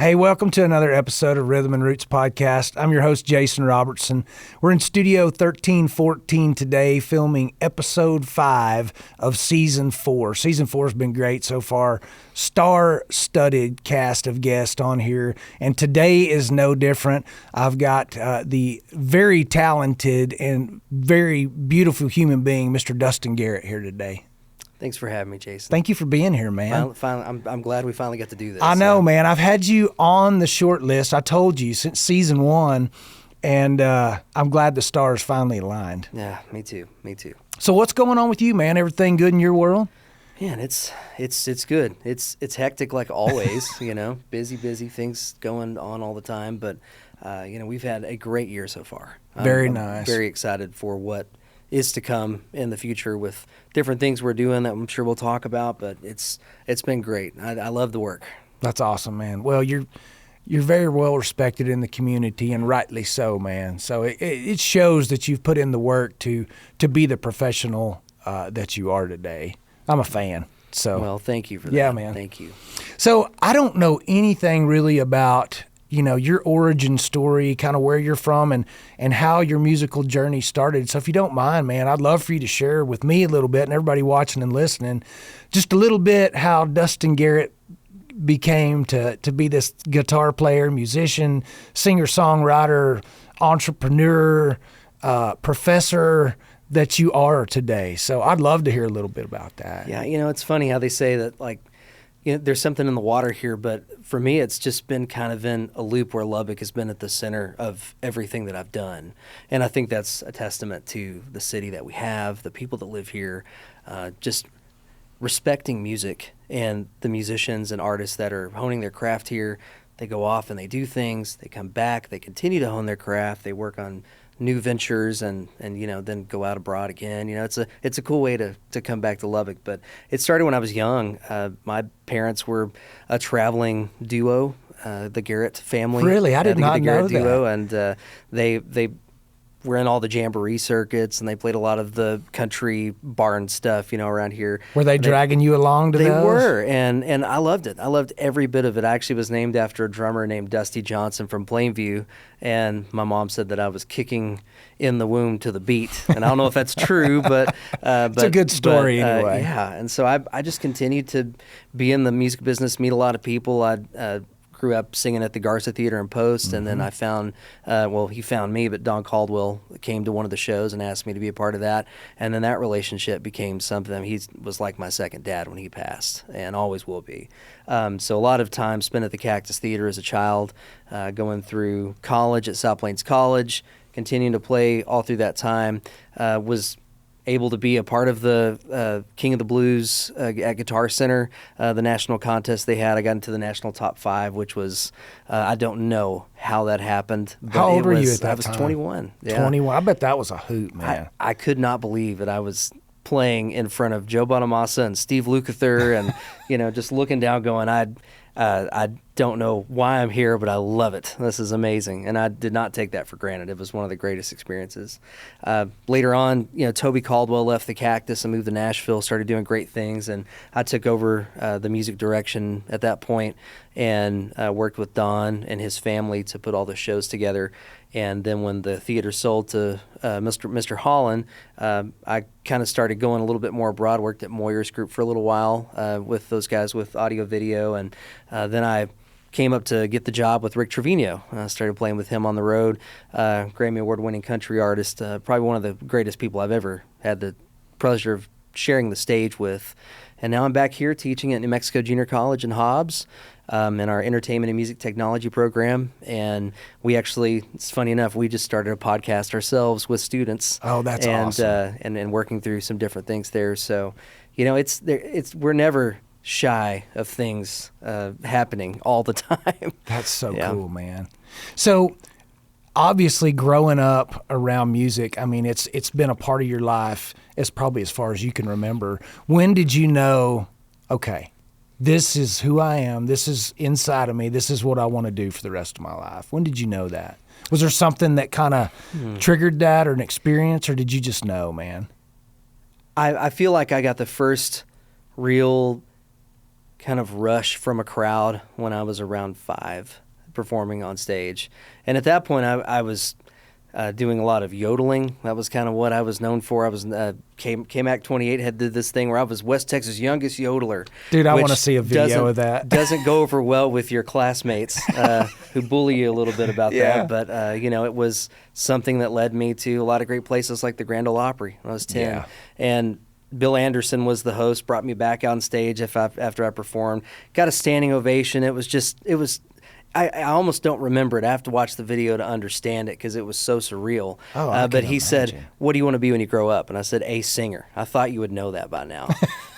Hey, welcome to another episode of Rhythm and Roots Podcast. I'm your host, Jason Robertson. We're in Studio 1314 today, filming Episode 5 of Season 4. Season 4 has been great so far. Star-studded cast of guests on here, and today is no different. I've got the very talented and very beautiful human being, Mr. Dustin Garrett, here today. Thanks for having me, Jason. Thank you for being here, man. I'm glad we finally got to do this. I know, man. I've had you on the short list, I told you, since Season 1, and I'm glad the stars finally aligned. Yeah, me too. So what's going on with you, man? Everything good in your world? Man, it's good. It's hectic like always, busy things going on all the time, but we've had a great year so far. Very I'm nice. Very excited for what is to come in the future with different things we're doing that I'm sure we'll talk about, but it's been great. I love the work. That's awesome, man. Well, you're very well respected in the community, and rightly so, man. So it shows that you've put in the work to be the professional that you are today. I'm a fan. So well, thank you for that. Yeah, man. Thank you. So I don't know anything really about your origin story, kind of where you're from and how your musical journey started. So if you don't mind, man, I'd love for you to share with me a little bit and everybody watching and listening, just a little bit how Dustin Garrett became to be this guitar player, musician, singer-songwriter, entrepreneur, professor that you are today. So I'd love to hear a little bit about that. Yeah, it's funny how they say that, like, there's something in the water here, but for me, it's just been kind of in a loop where Lubbock has been at the center of everything that I've done. And I think that's a testament to the city that we have, the people that live here, just respecting music and the musicians and artists that are honing their craft here. They go off and they do things, they come back, they continue to hone their craft, they work on new ventures and then go out abroad again. It's a cool way to come back to Lubbock. But it started when I was young. My parents were a traveling duo, the Garrett family. Really? I did not know that. Duo, and they were in all the jamboree circuits, and they played a lot of the country barn stuff, around here. Were they dragging you along to those? They were, and I loved it. I loved every bit of it. I actually was named after a drummer named Dusty Johnson from Plainview, and my mom said that I was kicking in the womb to the beat. And I don't know if that's true, but it's a good story anyway. Yeah, and so I just continued to be in the music business, meet a lot of people. I grew up singing at the Garza Theater in Post, and then I found, he found me, but Don Caldwell came to one of the shows and asked me to be a part of that, and then that relationship became something. He was like my second dad when he passed, and always will be. So a lot of time spent at the Cactus Theater as a child, going through college at South Plains College, continuing to play all through that time, was able to be a part of the King of the Blues at Guitar Center, the national contest they had. I got into the national top 5, which was, I don't know how that happened. But how old were you at that time? I was 21. Yeah. 21. I bet that was a hoot, man. I could not believe that I was playing in front of Joe Bonamassa and Steve Lukather and, just looking down going, I don't know why I'm here, but I love it. This is amazing. And I did not take that for granted. It was one of the greatest experiences. Later on, Toby Caldwell left the Cactus and moved to Nashville, started doing great things. And I took over the music direction at that point and worked with Don and his family to put all the shows together. And then when the theater sold to Mr. Holland, I kind of started going a little bit more abroad, worked at Moyer's Group for a little while with those guys with audio video. And then I came up to get the job with Rick Trevino. I started playing with him on the road, Grammy Award-winning country artist, probably one of the greatest people I've ever had the pleasure of sharing the stage with. And now I'm back here teaching at New Mexico Junior College in Hobbs in our entertainment and music technology program. And we actually, it's funny enough, we just started a podcast ourselves with students. Oh, that's awesome. And working through some different things there. So, we're never shy of things happening all the time. That's so cool, man. So obviously growing up around music, I mean, it's been a part of your life as probably as far as you can remember. When did you know, okay, this is who I am, this is inside of me, this is what I want to do for the rest of my life? When did you know that? Was there something that kind of triggered that, or an experience, or did you just know, man? I feel like I got the first real kind of rush from a crowd when I was around 5, performing on stage. And at that point, I was doing a lot of yodeling. That was kind of what I was known for. I was KMAC 28 did this thing where I was West Texas' youngest yodeler. Dude, I want to see a video of that. Doesn't go over well with your classmates who bully you a little bit about that. But, it was something that led me to a lot of great places like the Grand Ole Opry when I was 10. Yeah. And Bill Anderson was the host, brought me back on stage after I performed. Got a standing ovation. I almost don't remember it. I have to watch the video to understand it because it was so surreal. But he said, "What do you want to be when you grow up?" And I said, "A singer." I thought you would know that by now.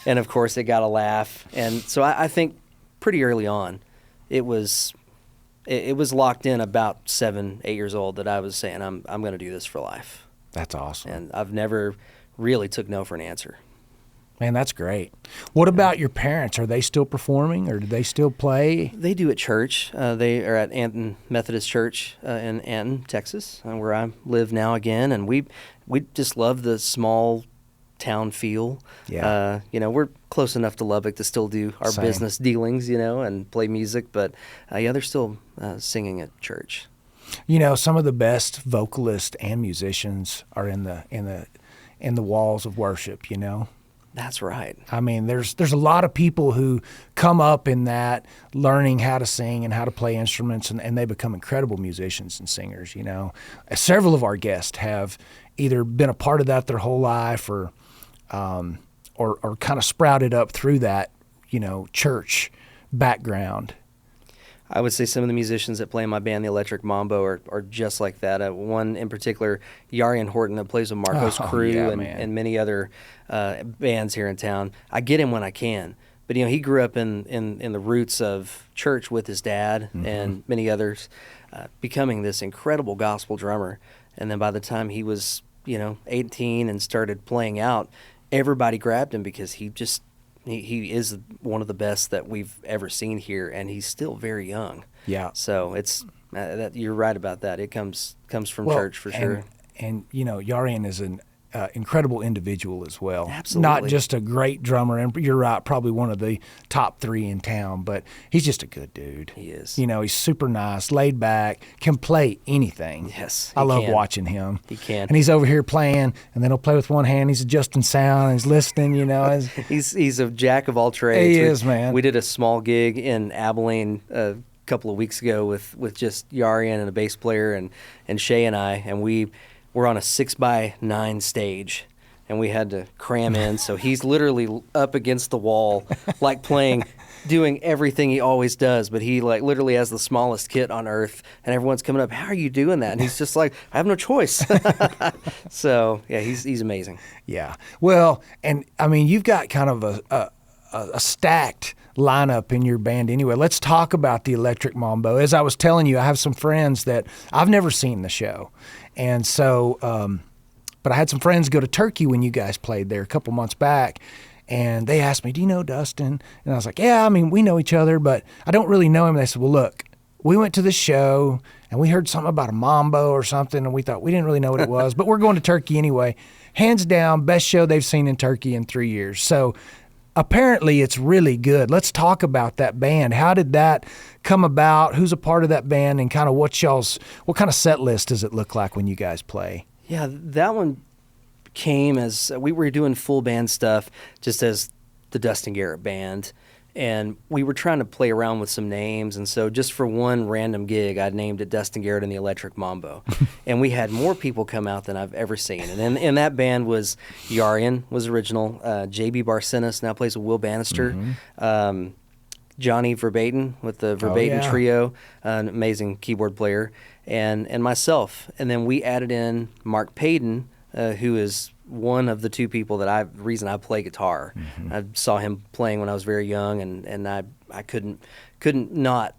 And of course, it got a laugh. And so I think pretty early on, it was locked in about 7, 8 years old that I was saying, I'm going to do this for life. That's awesome. And I've never really took no for an answer. Man, that's great. What about your parents? Are they still performing, or do they still play? They do at church. They are at Anton Methodist Church in Anton, Texas, where I live now again. And we just love the small town feel. Yeah. We're close enough to Lubbock to still do our Same. business dealings, and play music. But they're still singing at church. Some of the best vocalists and musicians are in the walls of worship. That's right. I mean, there's a lot of people who come up in that, learning how to sing and how to play instruments, and they become incredible musicians and singers. Several of our guests have either been a part of that their whole life, or kind of sprouted up through that, church background. I would say some of the musicians that play in my band, the Electric Mambo, are just like that. One in particular, Yarian Horton, that plays with Marco's Crew and many other bands here in town. I get him when I can. But, he grew up in the roots of church with his dad and many others, becoming this incredible gospel drummer. And then by the time he was, 18 and started playing out, everybody grabbed him because he is one of the best that we've ever seen here, and he's still very young. Yeah. So it's you're right about that. It comes from church for sure. And Yarian is an incredible individual as well. Absolutely. Not just a great drummer, and you're right, probably one of the top 3 in town, but he's just a good dude. He is. He's super nice, laid back, can play anything. Yes, I love watching him. He can. And he's over here playing, and then he'll play with one hand. He's adjusting sound, and he's listening, He's a jack of all trades. He is, man. We did a small gig in Abilene a couple of weeks ago with just Yarian and a bass player and Shay and I, and we're on a 6x9 stage, and we had to cram in. So he's literally up against the wall, like doing everything he always does. But he literally has the smallest kit on earth, and everyone's coming up, "How are you doing that?" And he's just like, "I have no choice." So yeah, he's amazing. Yeah. Well, and I mean, you've got kind of a stacked lineup in your band anyway. Let's talk about the Electric Mambo. As I was telling you, I have some friends that I've never seen the show. And so, but I had some friends go to Turkey when you guys played there a couple months back, and they asked me, "Do you know Dustin?" And I was like, "Yeah, I mean, we know each other, but I don't really know him." And they said, "Well, look, we went to the show, and we heard something about a mambo or something, and we thought we didn't really know what it was, but we're going to Turkey anyway. Hands down, best show they've seen in Turkey in 3 years." So apparently it's really good. Let's talk about that band. How did that come about? Who's a part of that band, and kind of what kind of set list does it look like when you guys play? Yeah, that one came as we were doing full band stuff, just as the Dustin Garrett Band, and we were trying to play around with some names. And so just for one random gig, I named it Dustin Garrett and the Electric Mambo. And we had more people come out than I've ever seen. And then in that band was Yarian, was original. J.B. Barcenas now plays with Will Bannister. Johnny Verbatim with the Verbatim Trio, an amazing keyboard player, and myself. And then we added in Mark Payton, who is one of the 2 people that reason I play guitar. I saw him playing when I was very young, and I couldn't not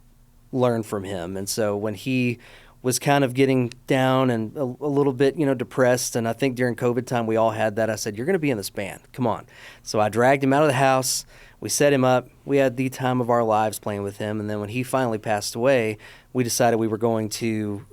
learn from him. And so when he was kind of getting down and a little bit, depressed, and I think during COVID time we all had that, I said, "You're going to be in this band. Come on." So I dragged him out of the house. We set him up. We had the time of our lives playing with him. And then when he finally passed away, we decided we were going to,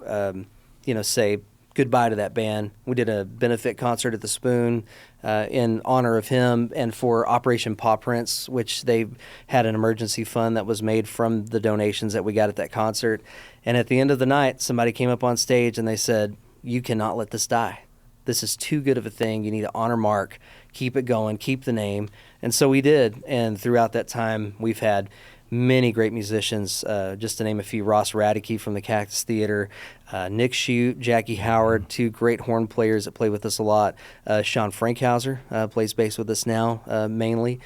say goodbye to that band. We did a benefit concert at the Spoon in honor of him and for Operation Paw Prints, which they had an emergency fund that was made from the donations that we got at that concert. And at the end of the night, somebody came up on stage and they said, "You cannot let this die. This is too good of a thing. You need to honor Mark, keep it going, keep the name." And so we did. And throughout that time, we've had many great musicians, just to name a few: Ross Radicke from the Cactus Theater, Nick Shute, Jackie Howard, two great horn players that play with us a lot. Sean Frankhauser plays bass with us now, mainly.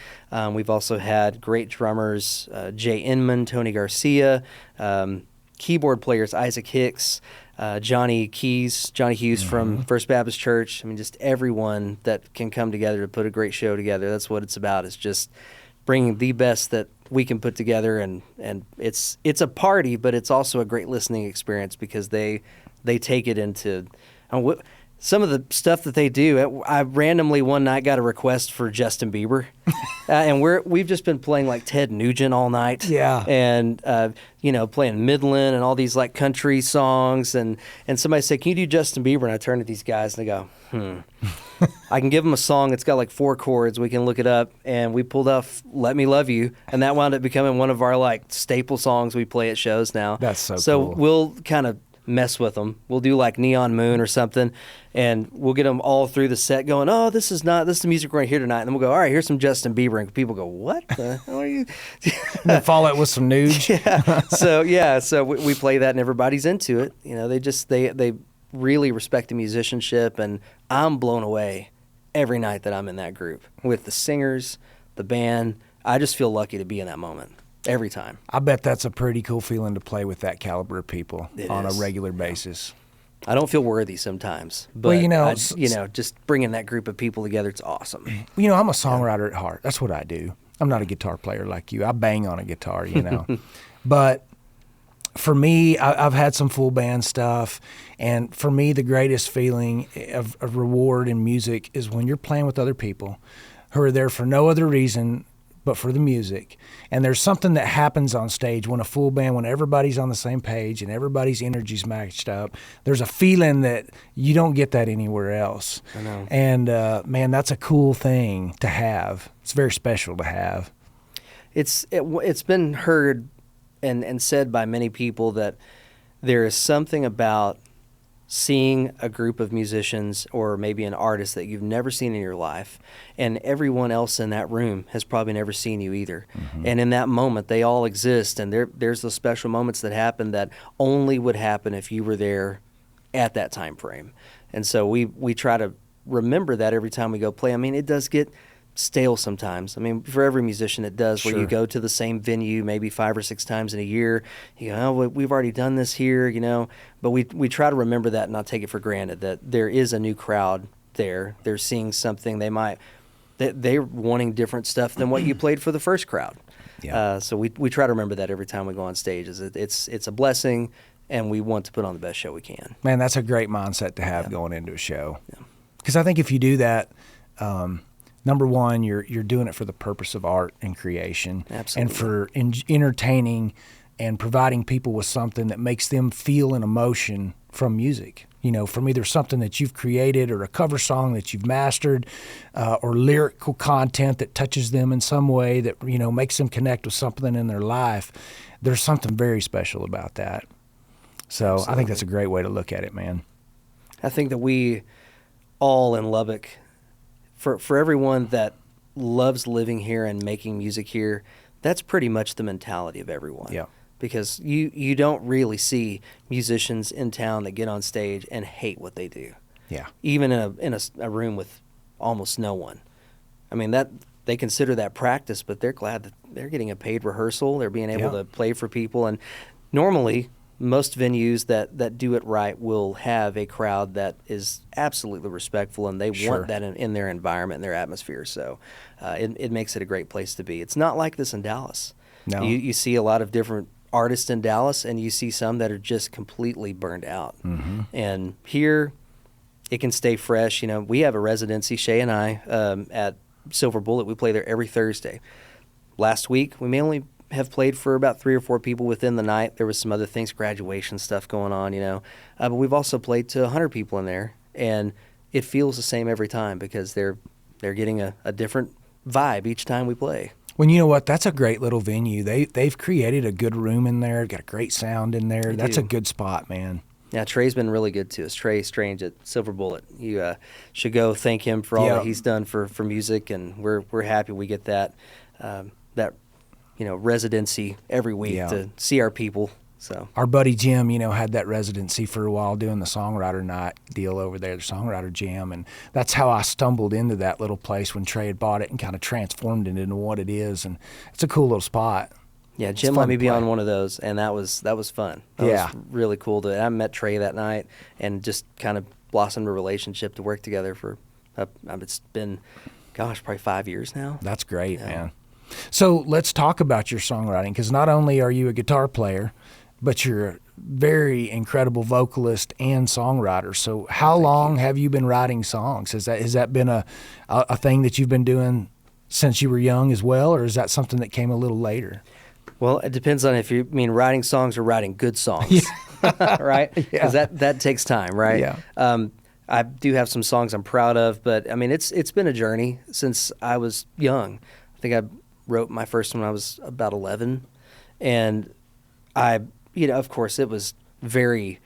We've also had great drummers, Jay Inman, Tony Garcia, keyboard players, Isaac Hicks, Johnny Hughes from First Baptist Church. I mean, just everyone that can come together to put a great show together. That's what it's about, is just bringing the best that we can put together, and it's a party, but it's also a great listening experience because they take it into some of the stuff that they do. I randomly one night got a request for Justin Bieber, and we've just been playing like Ted Nugent all night, and playing Midland and all these like country songs, and somebody said, "Can you do Justin Bieber?" And I turn to these guys and I go, I can give them a song. It's got like 4 chords. We can look it up. And we pulled off "Let Me Love You," and that wound up becoming one of our like staple songs we play at shows now. That's so cool. We'll kind of mess with them. We'll do like "Neon Moon" or something, and we'll get them all through the set going, "Oh, this is the music right here tonight." And then we'll go, "All right, here's some Justin Bieber," and people go, "What the hell are you?" And then follow it with some nudes. So we play that, and everybody's into it. They really respect the musicianship, and I'm blown away every night that I'm in that group with the singers, the band. I just feel lucky to be in that moment every time. I bet that's a pretty cool feeling to play with that caliber of people on a regular basis. I don't feel worthy sometimes, but just bringing that group of people together, it's awesome. I'm a songwriter at heart. That's what I do. I'm not a guitar player like you. I bang on a guitar, but for me, I've had some full band stuff, and for me, the greatest feeling of reward in music is when you're playing with other people who are there for no other reason but for the music. And there's something that happens on stage when a full band, when everybody's on the same page and everybody's energy's matched up, there's a feeling that you don't get that anywhere else. I know. And man, that's a cool thing to have. It's very special to have. It's been heard and said by many people that there is something about seeing a group of musicians or maybe an artist that you've never seen in your life, and everyone else in that room has probably never seen you either. Mm-hmm. And in that moment, they all exist, and there's those special moments that happen that only would happen if you were there at that time frame. And so we try to remember that every time we go play. I mean, it does get stale sometimes. I mean, for every musician it does, where you go to the same venue maybe 5 or 6 times in a year. You go, "Oh, we've already done this here," But we try to remember that and not take it for granted that there is a new crowd there. They're seeing something they're wanting different stuff than what you played for the first crowd. Yeah. So we try to remember that every time we go on stage. It's a blessing, and we want to put on the best show we can. Man, that's a great mindset to have going into a show. Because I think if you do that, number one, you're doing it for the purpose of art and creation. Absolutely. And for entertaining and providing people with something that makes them feel an emotion from music. From either something that you've created or a cover song that you've mastered, or lyrical content that touches them in some way that, makes them connect with something in their life. There's something very special about that. So Absolutely. I think that's a great way to look at it, man. I think that we all in Lubbock, for everyone that loves living here and making music here, that's pretty much the mentality of everyone. Yeah. Because you don't really see musicians in town that get on stage and hate what they do. Yeah. Even in a room with almost no one. I mean, that they consider that practice, but they're glad that they're getting a paid rehearsal. They're being able to play for people. And normally, most venues that do it right will have a crowd that is absolutely respectful, and they want that in their environment and their atmosphere. So it makes it a great place to be. It's not like this in Dallas. No. You see a lot of different artists in Dallas, and you see some that are just completely burned out. Mm-hmm. And here, it can stay fresh. We have a residency, Shay and I, at Silver Bullet. We play there every Thursday. Last week, we may only have played for about 3 or 4 people within the night. There was some other things, graduation stuff going on, but we've also played to 100 people in there, and it feels the same every time because they're getting a different vibe each time we play. Well, you know what? That's a great little venue. They've created a good room in there. Got a great sound in there. That's a good spot, man. Yeah, Trey's been really good to us. Trey Strange at Silver Bullet. You should go thank him for all that he's done for music, and we're happy we get that residency every week to see our people. So our buddy Jim, had that residency for a while doing the songwriter night deal over there, the songwriter jam, and that's how I stumbled into that little place when Trey had bought it and kind of transformed it into what it is, and it's a cool little spot. Yeah, Jim let me be on one of those, and that was fun. That was really cool. I met Trey that night and just kind of blossomed a relationship to work together for. It's been, probably 5 years now. That's great, man. So let's talk about your songwriting, because not only are you a guitar player, but you're a very incredible vocalist and songwriter. So how long have you been writing songs? Has that been a thing that you've been doing since you were young as well, or is that something that came a little later? Well, it depends on if you mean writing songs or writing good songs, right? Because that takes time, right? Yeah. I do have some songs I'm proud of, but it's been a journey since I was young. I think I wrote my first one when I was about 11, and of course, it was very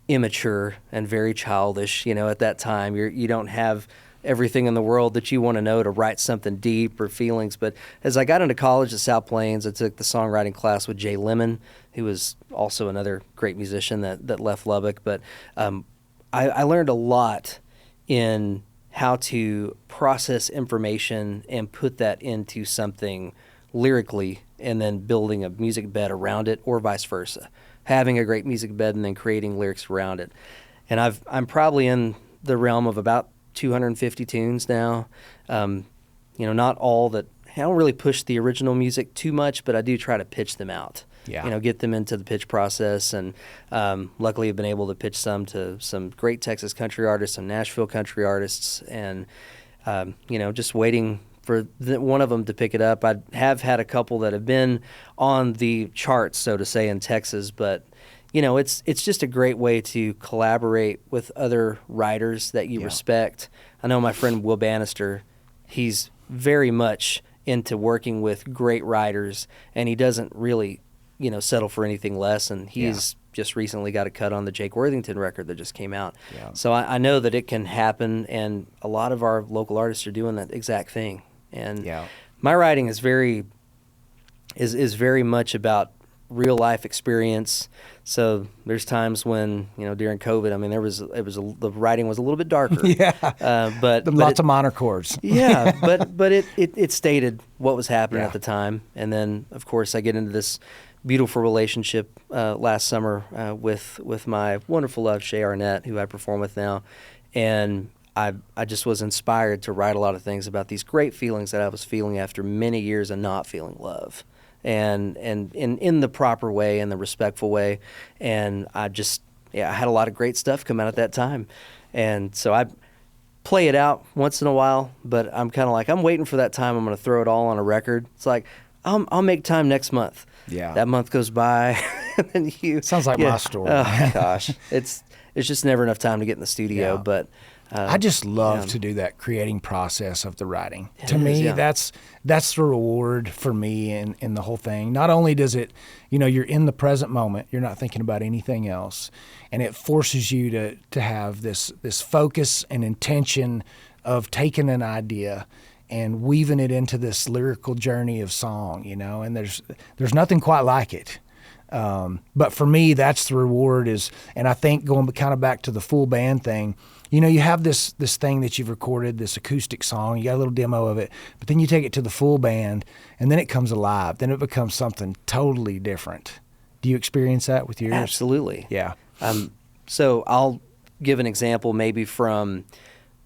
immature and very childish. At that time, you don't have everything in the world that you want to know to write something deep or feelings. But as I got into college at South Plains, I took the songwriting class with Jay Lemon, who was also another great musician that left Lubbock. But I learned a lot in how to process information and put that into something lyrically, and then building a music bed around it, or vice versa. Having a great music bed and then creating lyrics around it. And I'm probably in the realm of about 250 tunes now. Not all that. I don't really push the original music too much, but I do try to pitch them out. Yeah. Get them into the pitch process, and luckily I've been able to pitch some to some great Texas country artists, some Nashville country artists, and just waiting for one of them to pick it up. I have had a couple that have been on the charts, so to say, in Texas, but it's just a great way to collaborate with other writers that you respect. I know my friend Will Bannister, he's very much into working with great writers, and he doesn't really, settle for anything less, and he's just recently got a cut on the Jake Worthington record that just came out. Yeah. So I know that it can happen, and a lot of our local artists are doing that exact thing. And my writing is very much about real life experience. So there's times when during COVID, the writing was a little bit darker. But lots of minor chords. but it stated what was happening at the time, and then of course I get into this beautiful relationship last summer with my wonderful love Shay Arnett, who I perform with now, and I just was inspired to write a lot of things about these great feelings that I was feeling after many years of not feeling love, and in the proper way, in the respectful way. And I had a lot of great stuff come out at that time. And so I play it out once in a while, but I'm kind of like, I'm waiting for that time. I'm going to throw it all on a record. It's like, I'll make time next month. Yeah. That month goes by, and then sounds like my story. Oh gosh. It's just never enough time to get in the studio, but I just love to do that creating process of the writing. To me, that's the reward for me in the whole thing. Not only does it, you're in the present moment, you're not thinking about anything else, and it forces you to have this focus and intention of taking an idea and weaving it into this lyrical journey of song, and there's nothing quite like it. But for me, that's the reward and I think going kind of back to the full band thing, you have this thing that you've recorded, this acoustic song, you got a little demo of it, but then you take it to the full band and then it comes alive. Then it becomes something totally different. Do you experience that with yours? Absolutely. Yeah. So I'll give an example maybe from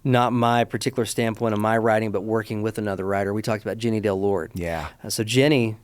not my particular standpoint of my writing, but working with another writer. We talked about Jenny Del Lord. Yeah. So Jenny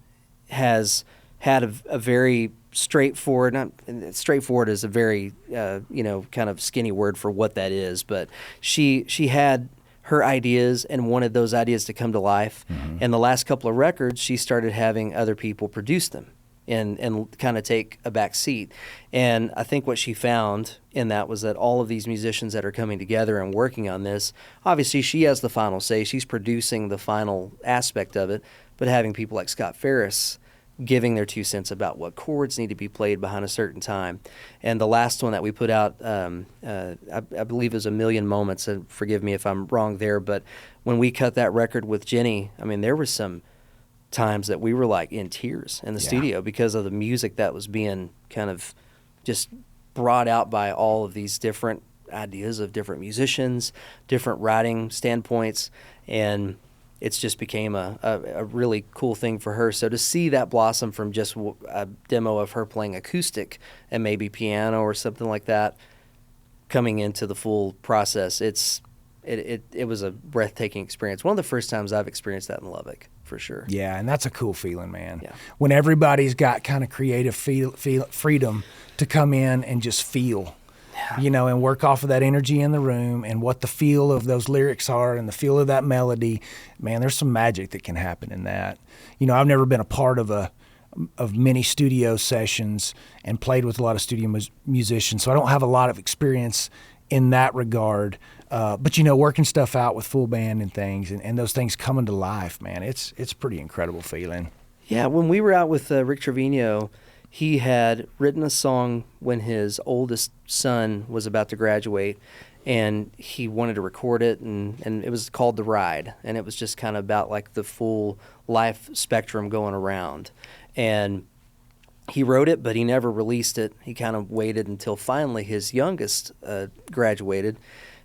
has had a very straightforward, straightforward is a very, kind of skinny word for what that is, but she had her ideas and wanted those ideas to come to life. And the last couple of records, she started having other people produce them and kind of take a back seat. And I think what she found in that was that all of these musicians that are coming together and working on this, obviously she has the final say. She's producing the final aspect of it, but having people like Scott Ferris giving their 2 cents about what chords need to be played behind a certain time. And the last one that we put out, I believe, is A Million Moments. And forgive me if I'm wrong there, but when we cut that record with Jenny, I mean, there was some times that we were like in tears in the studio because of the music that was being kind of just brought out by all of these different ideas of different musicians, different writing standpoints, and it's just became a really cool thing for her. So to see that blossom from just a demo of her playing acoustic and maybe piano or something like that, coming into the full process, it was a breathtaking experience. One of the first times I've experienced that in Lubbock, for sure. Yeah, and that's a cool feeling, man. Yeah. When everybody's got kind of creative freedom to come in and just feel, you know, and work off of that energy in the room and what the feel of those lyrics are and the feel of that melody. Man, there's some magic that can happen in that. You know, I've never been a part of many studio sessions and played with a lot of studio musicians, so I don't have a lot of experience in that regard. But, you know, working stuff out with full band and things and those things coming to life, man, it's pretty incredible feeling. Yeah, when we were out with Rick Trevino, he had written a song when his oldest son was about to graduate, and he wanted to record it, and it was called The Ride, and it was just kind of about like the full life spectrum going around. And he wrote it, but he never released it. He kind of waited until finally his youngest graduated,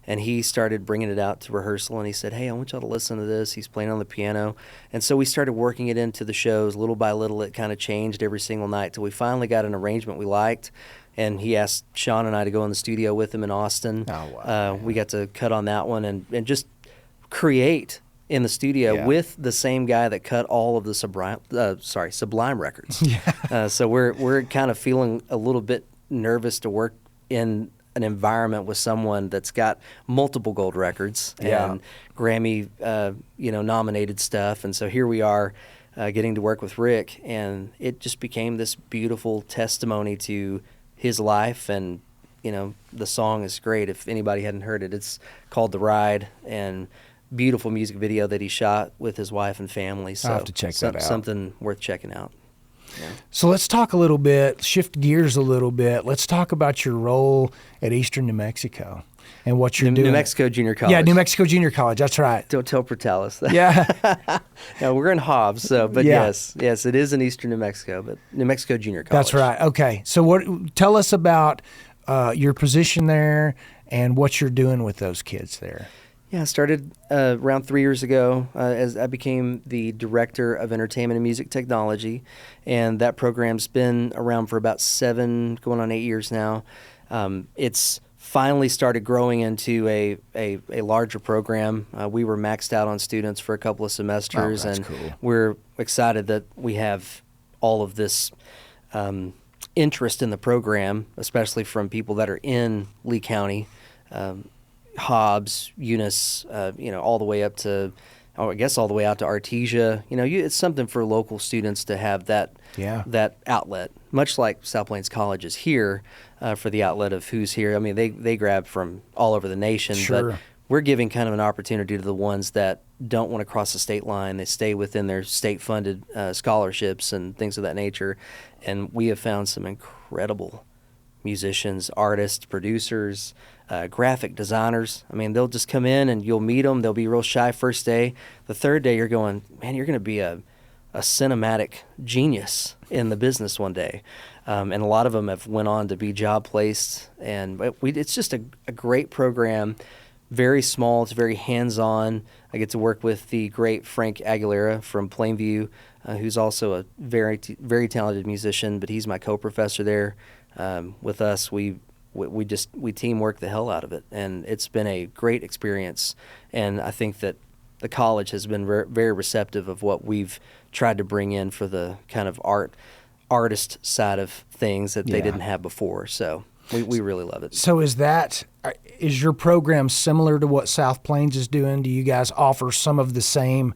and he started bringing it out to rehearsal, and he said, hey, I want y'all to listen to this. He's playing on the piano. And so we started working it into the shows. Little by little, it kind of changed every single night till we finally got an arrangement we liked. And he asked Sean and I to go in the studio with him in Austin. Oh, wow. We got to cut on that one and just create in the studio with the same guy that cut all of the Sublime records. So we're kind of feeling a little bit nervous to work in an environment with someone that's got multiple gold records and Grammy nominated stuff. And so here we are getting to work with Rick, and it just became this beautiful testimony to his life. And you know, the song is great. If anybody hadn't heard it, it's called The Ride, and beautiful music video that he shot with his wife and family. So I'll have to check that out. Something worth checking out. Yeah. So let's talk a little bit, shift gears a little bit. Let's talk about your role at Eastern New Mexico and what you're doing. New Mexico Junior College. Yeah, New Mexico Junior College. That's right. Don't tell Portales that. Yeah. No, we're in Hobbs, but yes, it is in Eastern New Mexico, but New Mexico Junior College. That's right. Okay. So tell us about your position there and what you're doing with those kids there. Yeah, I started around 3 years ago as I became the Director of Entertainment and Music Technology, and that program's been around for about 7, going on 8 years now. It's finally started growing into a larger program. We were maxed out on students for a couple of semesters, and cool. We're excited that we have all of this interest in the program, especially from people that are in Lee County. Hobbs, Eunice, all the way up to, I guess all the way out to Artesia. It's something for local students to have that outlet, much like South Plains College is here for the outlet of who's here. I mean, they grab from all over the nation, but we're giving kind of an opportunity to the ones that don't want to cross the state line. They stay within their state-funded scholarships and things of that nature, and we have found some incredible musicians, artists, producers, graphic designers. I mean, they'll just come in and you'll meet them. They'll be real shy first day. The third day, you're going, man, you're going to be a cinematic genius in the business one day. And a lot of them have went on to be job placed. And it's just a great program, very small. It's very hands-on. I get to work with the great Frank Aguilera from Plainview, who's also a very, very talented musician, but he's my co-professor there. With us, we teamwork the hell out of it, and it's been a great experience. And I think that the college has been very receptive of what we've tried to bring in for the kind of artist side of things that they didn't have before. So We really love it. So is your program similar to what South Plains is doing? Do you guys offer some of the same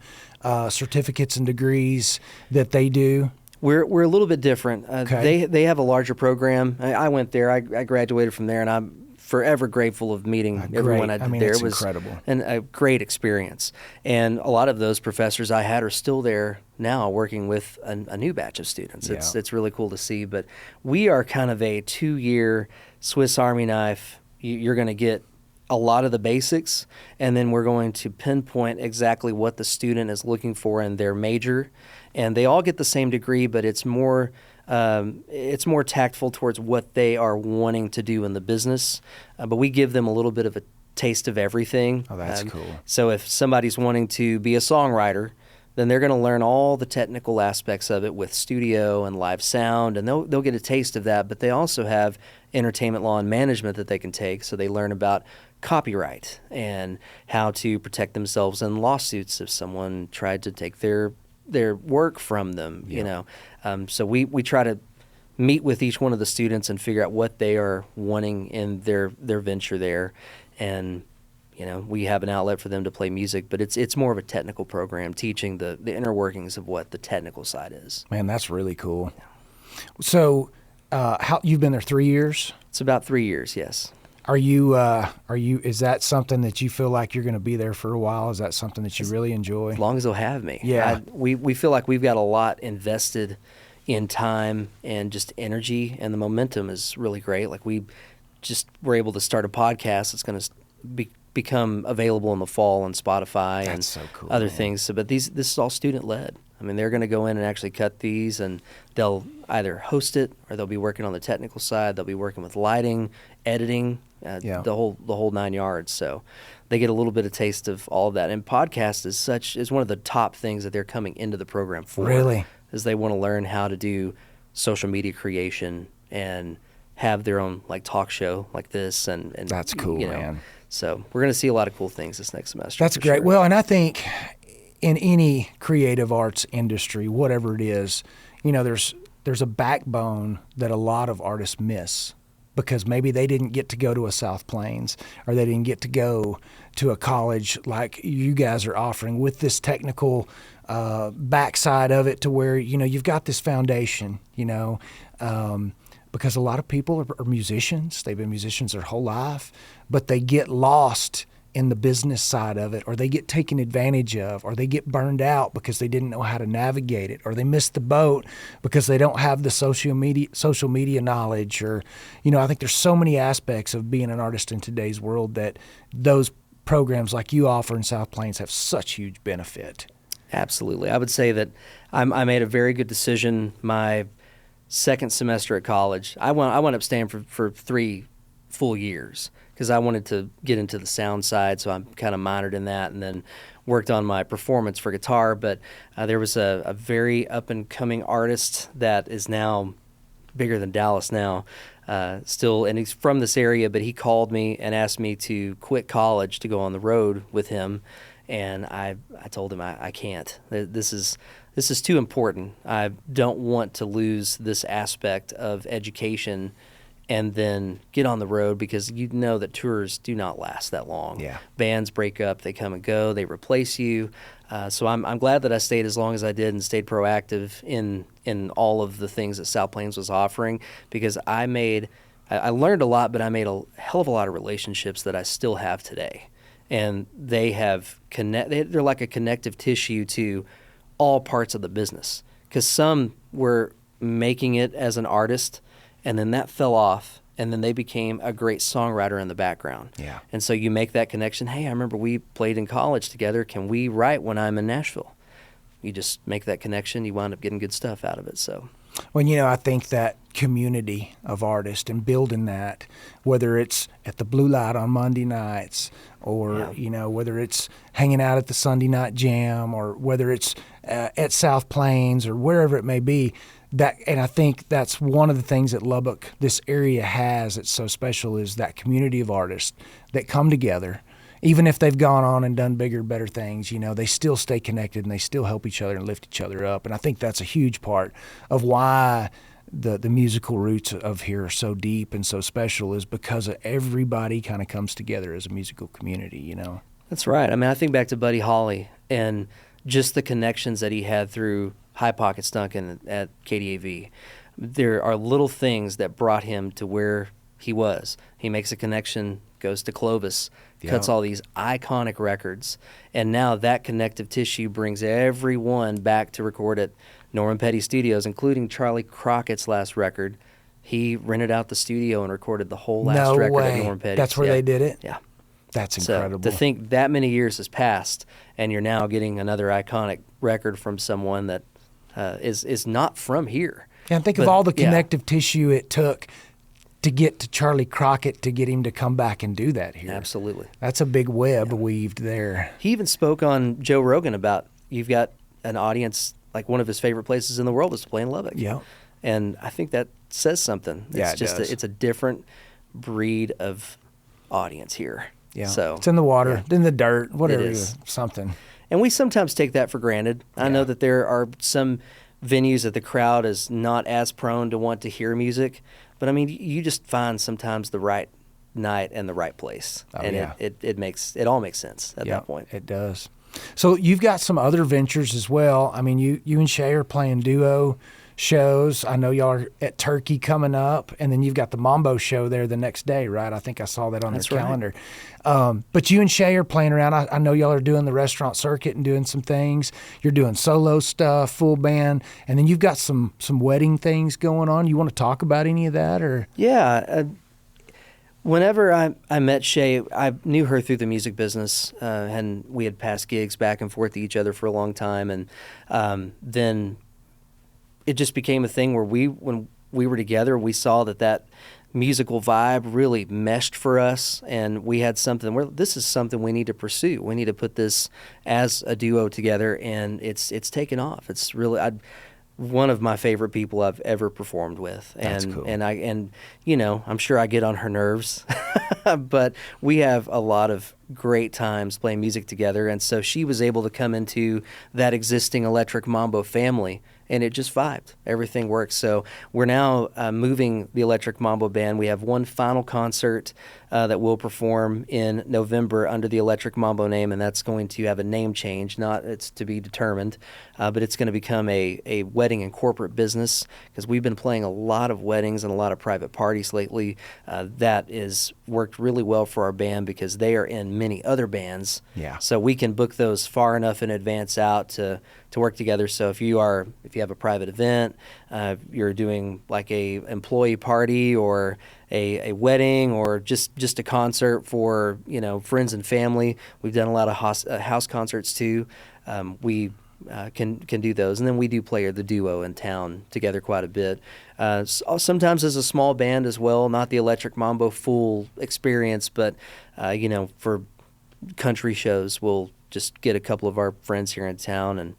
certificates and degrees that they do? We're a little bit different. Okay. They have a larger program. I went there. I graduated from there, and I'm forever grateful of meeting everyone I did there. It's It was incredible. a great experience. And a lot of those professors I had are still there now, working with a new batch of students. Yeah. It's really cool to see. But we are kind of a 2-year Swiss Army knife. You're going to get a lot of the basics, and then we're going to pinpoint exactly what the student is looking for in their major. And they all get the same degree, but it's more tactful towards what they are wanting to do in the business. But we give them a little bit of a taste of everything. Oh, that's cool. So if somebody's wanting to be a songwriter, then they're going to learn all the technical aspects of it with studio and live sound, and they'll get a taste of that. But they also have entertainment law and management that they can take, so they learn about copyright and how to protect themselves in lawsuits if someone tried to take their work from them. Yeah. So we try to meet with each one of the students and figure out what they are wanting in their venture there, and we have an outlet for them to play music, but it's more of a technical program, teaching the inner workings of what the technical side is. Man, that's really cool. So, how you've been there 3 years? It's about 3 years, yes. Is that something that you feel like you're going to be there for a while? Is that something that you really enjoy? As long as they'll have me. Yeah. We feel like we've got a lot invested in time and just energy, and the momentum is really great. Like we just were able to start a podcast that's going to become available in the fall on Spotify and so cool, other man. things. So, but this is all student led. I mean, they're going to go in and actually cut these, and they'll either host it or they'll be working on the technical side. They'll be working with lighting, editing, Yeah. the whole 9 yards. So they get a little bit of taste of all of that. And podcast is one of the top things that they're coming into the program for. Really? Is they want to learn how to do social media creation and have their own like talk show like this. And That's cool, man. So we're going to see a lot of cool things this next semester. That's for great. sure. Well, and I think in any creative arts industry, whatever it is, there's a backbone that a lot of artists miss because maybe they didn't get to go to a South Plains or they didn't get to go to a college like you guys are offering with this technical backside of it to where, you've got this foundation, because a lot of people are musicians. They've been musicians their whole life, but they get lost in the business side of it, or they get taken advantage of, or they get burned out because they didn't know how to navigate it, or they miss the boat because they don't have the social media knowledge, or I think there's so many aspects of being an artist in today's world that those programs like you offer in South Plains have such huge benefit. Absolutely. I would say that I made a very good decision my second semester at college. I wound up staying for 3 full years because I wanted to get into the sound side, so I'm kind of minored in that and then worked on my performance for guitar. But there was a very up-and-coming artist that is now bigger than Dallas now, still, and he's from this area, but he called me and asked me to quit college to go on the road with him, and I told him I can't. This is too important. I don't want to lose this aspect of education and then get on the road because that tours do not last that long. Yeah. Bands break up, they come and go, they replace you. So I'm glad that I stayed as long as I did and stayed proactive in all of the things that South Plains was offering because I learned a lot, but I made a hell of a lot of relationships that I still have today. And they they're like a connective tissue to all parts of the business because some were making it as an artist and then that fell off and then they became a great songwriter in the background. Yeah. And so you make that connection. Hey, I remember we played in college together. Can we write when I'm in Nashville? You just make that connection. You wind up getting good stuff out of it. So. Well, I think that community of artists and building that, whether it's at the Blue Light on Monday nights or, whether it's hanging out at the Sunday night jam or whether it's at South Plains or wherever it may be, and I think that's one of the things that Lubbock, this area has that's so special is that community of artists that come together. Even if they've gone on and done bigger, better things, they still stay connected and they still help each other and lift each other up. And I think that's a huge part of why the musical roots of here are so deep and so special is because of everybody kind of comes together as a musical community, you know? That's right. I mean, I think back to Buddy Holly and just the connections that he had through High Pocket Stunkin' at KDAV. There are little things that brought him to where he was. He makes a connection, goes to Clovis, cuts all these iconic records, and now that connective tissue brings everyone back to record at Norman Petty Studios, including Charlie Crockett's last record. He rented out the studio and recorded the whole last record at Norman Petty. That's where they did it? Yeah. That's incredible. So to think that many years has passed and you're now getting another iconic record from someone that is not from here. Yeah, and think of all the connective tissue it took to get to Charlie Crockett to get him to come back and do that here. Absolutely. That's a big web weaved there. He even spoke on Joe Rogan about you've got an audience, like one of his favorite places in the world is to play in Lubbock. Yeah. And I think that says something. Yeah, it's just it's a different breed of audience here. Yeah. So it's in the water, in the dirt, whatever, it is. Something. And we sometimes take that for granted. I know that there are some venues that the crowd is not as prone to want to hear music, but I mean, you just find sometimes the right night and the right place, it all makes sense at that point. It does. So you've got some other ventures as well. I mean, you and Shay are playing duo shows. I know y'all are at Turkey coming up, and then you've got the Mambo show there the next day, right? I think I saw that on their calendar. But you and Shay are playing around. I know y'all are doing the restaurant circuit and doing some things. You're doing solo stuff, full band, and then you've got some wedding things going on. You want to talk about any of that, or? Yeah. Whenever I met Shay, I knew her through the music business, and we had passed gigs back and forth to each other for a long time, and then it just became a thing where when we were together, we saw that musical vibe really meshed for us, and we had something where this is something we need to pursue. We need to put this as a duo together, and it's taken off. It's really one of my favorite people I've ever performed with. That's cool. And you know, I'm sure I get on her nerves, but we have a lot of great times playing music together, and so she was able to come into that existing Electric Mambo family, and it just vibed. Everything works. So we're now moving the Electric Mambo Band. We have one final concert that we'll perform in November under the Electric Mambo name, and that's going to have a name change. It's to be determined, but it's going to become a wedding and corporate business, because we've been playing a lot of weddings and a lot of private parties lately. That is worked really well for our band because they are in many other bands. Yeah. So we can book those far enough in advance out to work together. So if you have a private event, you're doing like a employee party or a wedding or just a concert for, you know, friends and family. We've done a lot of house concerts too. We can do those, and then we do play the duo in town together quite a bit. Sometimes as a small band as well, not the Electric Mambo full experience, but you know, for country shows, we'll just get a couple of our friends here in town and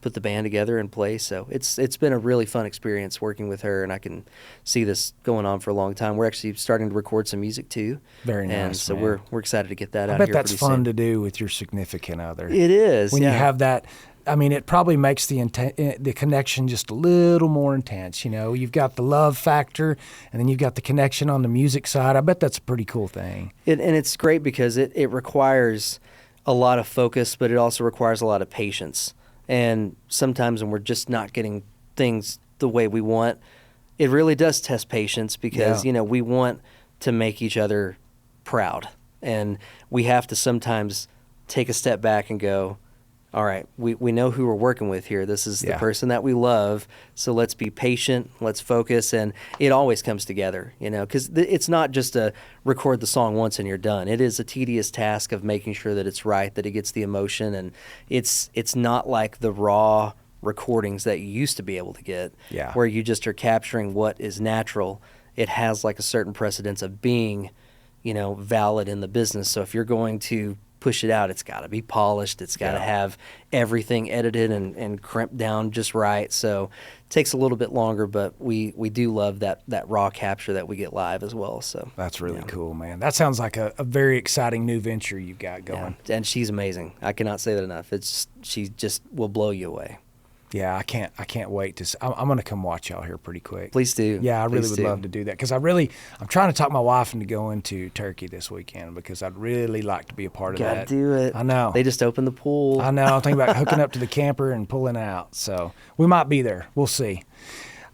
put the band together and play. So it's been a really fun experience working with her, and I can see this going on for a long time. We're actually starting to record some music too. Very nice. And so man. we're excited to get that out I here bet pretty that's soon. fun to do with your significant other. It is. When you have that, I mean, it probably makes the connection just a little more intense. You know, you've got the love factor, and then you've got the connection on the music side. I bet that's a pretty cool thing. And it's great because it requires a lot of focus, but it also requires a lot of patience. And sometimes when we're just not getting things the way we want, it really does test patience because, you know, we want to make each other proud. And we have to sometimes take a step back and go, all right, we know who we're working with here. This is the person that we love. So let's be patient, let's focus, and it always comes together, you know, because it's not just a record the song once and you're done. It is a tedious task of making sure that it's right, that it gets the emotion, and it's not like the raw recordings that you used to be able to get, where you just are capturing what is natural. It has like a certain precedence of being, you know, valid in the business. So if you're going to push it out, it's got to be polished. It's got to have everything edited and crimped down just right. So it takes a little bit longer, but we do love that raw capture that we get live as well. So that's really cool, man. That sounds like a very exciting new venture you've got going. Yeah. And she's amazing. I cannot say that enough. She just will blow you away. Yeah, I can't wait to. I'm going to come watch y'all here pretty quick. Please do. Yeah, I really Please would do. love to do that because I'm trying to talk my wife into going to Turkey this weekend because I'd really like to be a part of Gotta that. do it. I know. They just opened the pool. I know. I'm thinking about hooking up to the camper and pulling out. So we might be there. We'll see.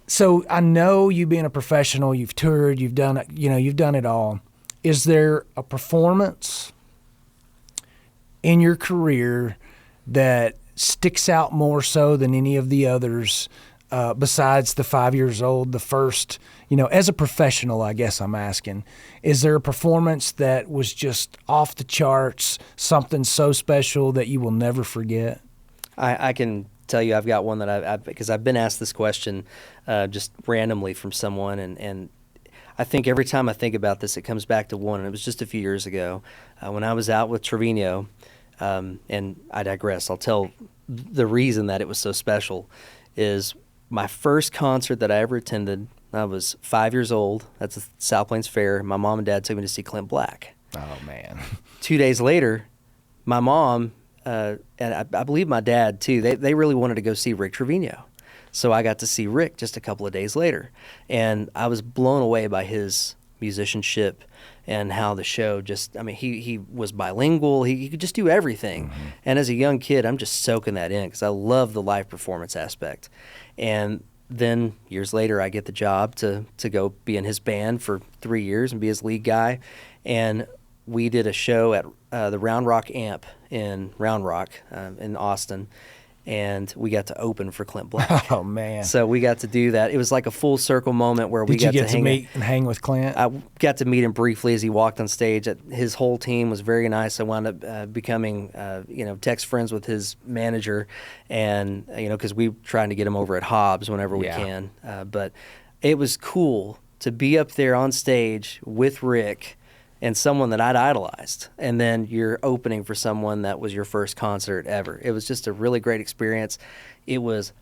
So I know you being a professional, you've toured, you've done it all. Is there a performance in your career that sticks out more so than any of the others besides the 5 years old, the first, as a professional, I guess I'm asking, is there a performance that was just off the charts, something so special that you will never forget? I can tell you I've got one that because I've been asked this question just randomly from someone, and I think every time I think about this, it comes back to one, and it was just a few years ago when I was out with Trevino, and I digress. I'll tell the reason that it was so special is my first concert that I ever attended. I was 5 years old. That's the South Plains Fair. My mom and dad took me to see Clint Black. Oh, man. 2 days later, my mom and I believe my dad too, they really wanted to go see Rick Trevino. So I got to see Rick just a couple of days later. And I was blown away by his musicianship and how the show he was bilingual. He could just do everything. Mm-hmm. And as a young kid, I'm just soaking that in because I love the live performance aspect. And then years later, I get the job to go be in his band for 3 years and be his lead guy. And we did a show at the Round Rock Amp in Round Rock in Austin, and we got to open for Clint Black. Oh, man. So we got to do that. It was like a full circle moment where we got got to meet and hang with Clint? I got to meet him briefly as he walked on stage. His whole team was very nice. I wound up becoming, text friends with his manager, and because we trying to get him over at Hobbs whenever we can. But it was cool to be up there on stage with Rick and someone that I'd idolized, and then you're opening for someone that was your first concert ever. It was just a really great experience. It was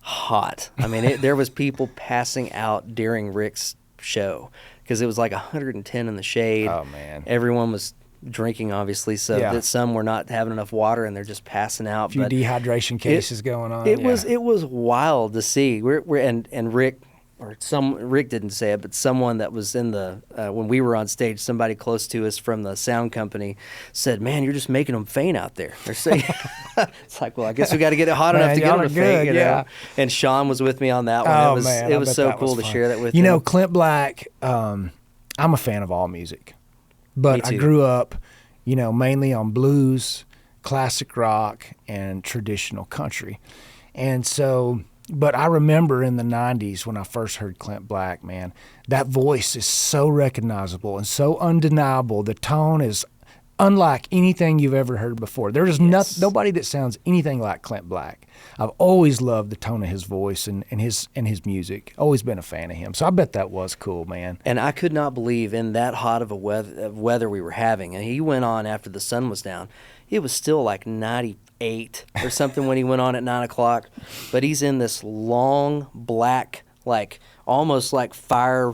hot. I mean, there was people passing out during Rick's show because it was like 110 in the shade. Oh, man. Everyone was drinking, obviously, so that some were not having enough water and they're just passing out. A few dehydration cases going on. It was wild to see. And Rick. Rick didn't say it, but someone that was in the when we were on stage, somebody close to us from the sound company said, "Man, you're just making them faint out there." They're saying, "It's like, well, I guess we got to get it hot enough to get them to faint." You know? And Sean was with me on that one. Oh, It was so cool to share that with you. him. You know, Clint Black. I'm a fan of all music, but I grew up, mainly on blues, classic rock, and traditional country, and so. But I remember in the 90s when I first heard Clint Black, man, that voice is so recognizable and so undeniable. The tone is unlike anything you've ever heard before. There is nobody that sounds anything like Clint Black. I've always loved the tone of his voice and his music. Always been a fan of him. So I bet that was cool, man. And I could not believe in that hot of weather we were having. And he went on after the sun was down. It was still like 98 or something when he went on at 9 o'clock. But he's in this long black, like almost like fire,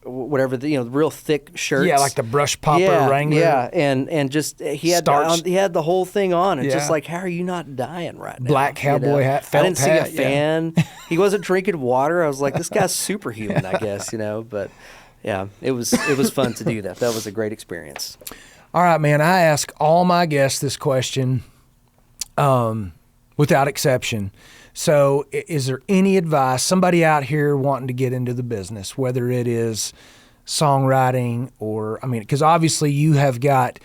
whatever, the real thick shirts. Yeah, like the brush popper Wrangler. Yeah, and just he had the whole thing on, and just like, how are you not dying right now? Black cowboy hat, felt I didn't hat, see a fan. He wasn't drinking water. I was like, this guy's superhuman, I guess, But yeah, it was fun to do that. That was a great experience. All right, man. I ask all my guests this question, without exception. So is there any advice, somebody out here wanting to get into the business, whether it is songwriting or, because obviously you have got,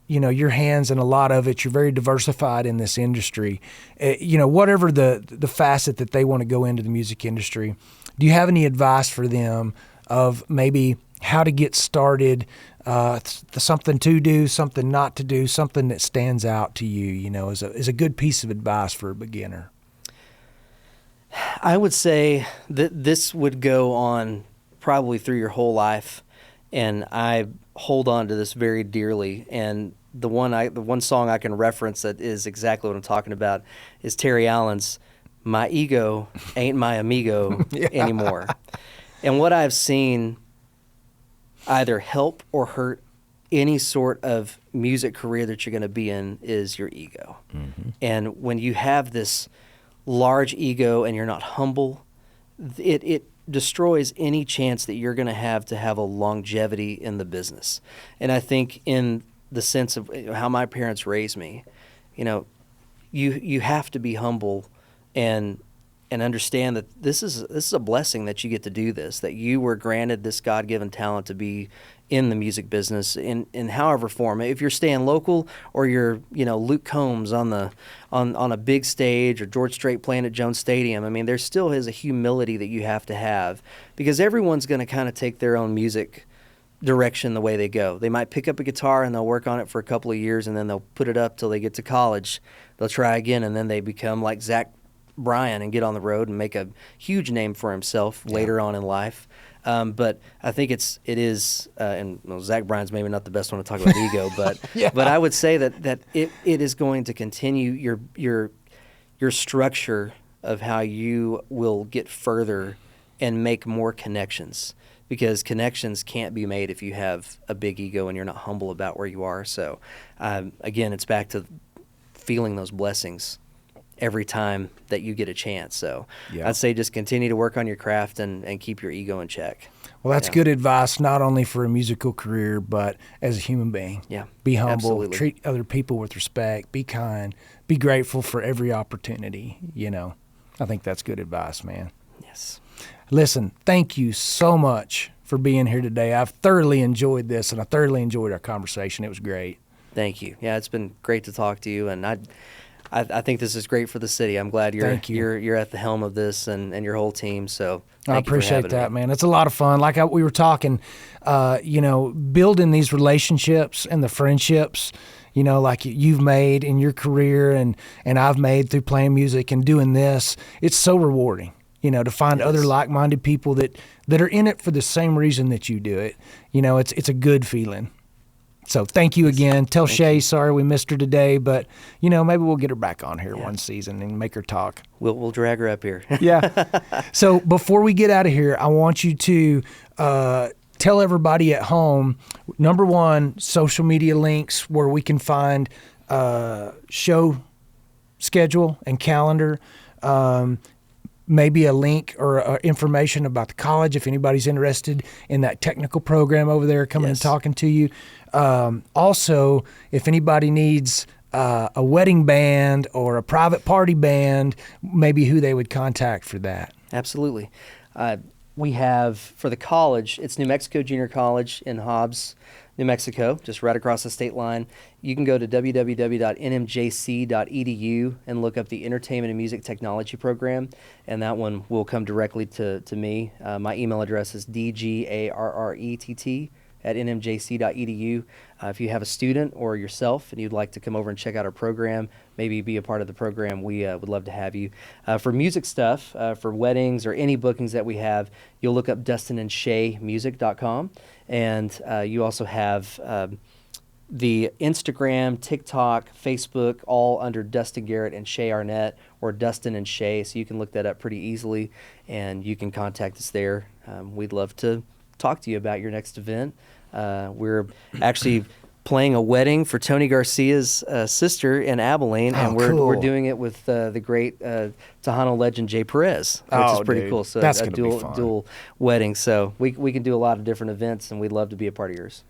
your hands in a lot of it. You're very diversified in this industry. Whatever the facet that they want to go into the music industry, do you have any advice for them of maybe how to get started, something to do, something not to do, something that stands out to you, is a good piece of advice for a beginner? I would say that this would go on probably through your whole life, and I hold on to this very dearly. And the one song I can reference that is exactly what I'm talking about is Terry Allen's "My Ego Ain't My Amigo Anymore." And what I've seen either help or hurt any sort of music career that you're going to be in is your ego. Mm-hmm. And when you have this large ego and you're not humble, it destroys any chance that you're going to have a longevity in the business. And I think in the sense of how my parents raised me, you have to be humble and understand that this is a blessing that you get to do this, that you were granted this God-given talent to be in the music business in however form. If you're staying local or you're, Luke Combs on a big stage, or George Strait playing at Jones Stadium, I mean, there still is a humility that you have to have, because everyone's going to kind of take their own music direction the way they go. They might pick up a guitar and they'll work on it for a couple of years, and then they'll put it up till they get to college. They'll try again, and then they become like Zach Bryan and get on the road and make a huge name for himself later on in life. But I think it is, and Zach Bryan's maybe not the best one to talk about ego, but but I would say that it is going to continue your structure of how you will get further and make more connections, because connections can't be made if you have a big ego and you're not humble about where you are. So again, it's back to feeling those blessings every time that you get a chance. So I'd say just continue to work on your craft and keep your ego in check. Well, that's good advice, not only for a musical career, but as a human being. Yeah. Be humble, Absolutely. Treat other people with respect, be kind, be grateful for every opportunity, I think that's good advice, man. Yes. Listen, thank you so much for being here today. I've thoroughly enjoyed this, and I thoroughly enjoyed our conversation. It was great. Thank you. Yeah, it's been great to talk to you, and I think this is great for the city. I'm glad you're at the helm of this and your whole team. So I appreciate that, man. It's a lot of fun. Like we were talking, building these relationships and the friendships, like you've made in your career and I've made through playing music and doing this. It's so rewarding, to find other like-minded people that are in it for the same reason that you do it. It's a good feeling. So thank you again. Tell Shay sorry we missed her today, but maybe we'll get her back on here one season and make her talk. We'll drag her up here. Yeah. So before we get out of here, I want you to tell everybody at home, number one, social media links where we can find show schedule and calendar. Maybe a link or information about the college if anybody's interested in that technical program over there coming and talking to you. Also, if anybody needs a wedding band or a private party band, maybe who they would contact for that. Absolutely. We have, for the college, it's New Mexico Junior College in Hobbs, New Mexico, just right across the state line. You can go to www.nmjc.edu and look up the Entertainment and Music Technology program, and that one will come directly to me. My email address is dgarrett@nmjc.edu. If you have a student or yourself and you'd like to come over and check out our program, maybe be a part of the program, we would love to have you. For music stuff, for weddings or any bookings that we have, you'll look up DustinandShayMusic.com, and you also have the Instagram, TikTok, Facebook, all under Dustin Garrett and Shay Arnett, or Dustin and Shay, so you can look that up pretty easily, and you can contact us there. We'd love to talk to you about your next event. We're actually playing a wedding for Tony Garcia's sister in Abilene, and we're doing it with the great Tejano legend Jay Perez, which is pretty cool. So that's a dual wedding. So we can do a lot of different events, and we'd love to be a part of yours.